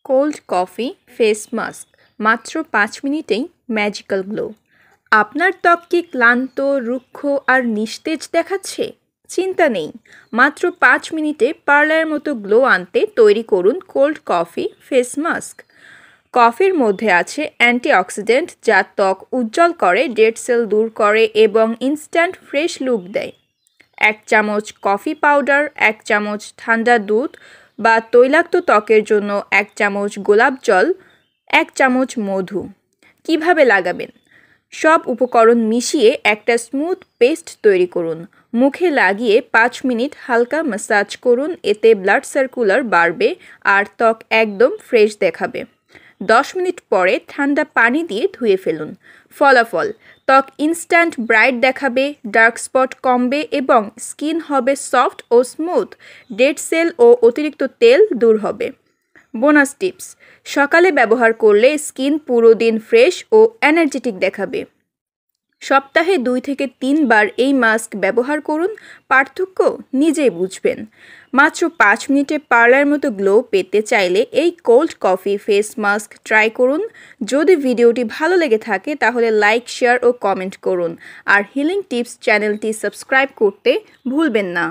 Cold coffee face mask মাত্র ৫ মিনিটেই magical glow. আপনার ত্বক কি ক্লান্ত, রুক্ষ আর নিস্তেজ দেখাচ্ছে? চিন্তা নেই, মাত্র ৫ মিনিটে পার্লারের মতো গ্লো আনতে তৈরি করুন কোল্ড কফি ফেস মাস্ক। কফির মধ্যে আছে অ্যান্টিঅক্সিডেন্ট যা ত্বক উজ্জ্বল করে, ডেড সেল দূর করে এবং ইনস্ট্যান্ট ফ্রেশ লুক দেয়। ১ চামচ কফি পাউডার, ১ চামচ ঠান্ডা দুধ বা তৈলাক্ত ত্বকের জন্য ১ চামচ গোলাপ জল, ১ চামচ মধু। কিভাবে লাগাবেন? সব উপকরণ মিশিয়ে একটা স্মুথ পেস্ট তৈরি করুন। মুখে লাগিয়ে ৫ মিনিট হালকা ম্যাসাজ করুন, এতে ব্লাড সার্কুলার বাড়বে আর ত্বক একদম ফ্রেশ দেখাবে। ১০ মিনিট পরে ঠান্ডা পানি দিয়ে ধুয়ে ফেলুন। ফলাফল: ত্বক ইনস্ট্যান্ট ব্রাইট দেখাবে, ডার্ক স্পট কমবে এবং স্কিন হবে সফট ও স্মুথ। ডেড সেল ও অতিরিক্ত তেল দূর হবে। বোনাস টিপস: সকালে ব্যবহার করলে স্কিন পুরো দিন ফ্রেশ ও এনার্জেটিক দেখাবে। সপ্তাহে ২ থেকে ৩ বার এই মাস্ক ব্যবহার করুন, পার্থক্য নিজেই বুঝবেন। মাত্র ৫ মিনিটে পার্লারের মতো গ্লো পেতে চাইলে এই cold coffee face mask try করুন। যদি ভিডিওটি ভালো লেগে থাকে তাহলে লাইক, শেয়ার ও কমেন্ট করুন। আর হিলিং টিপস চ্যানেলটি সাবস্ক্রাইব করতে ভুলবেন না।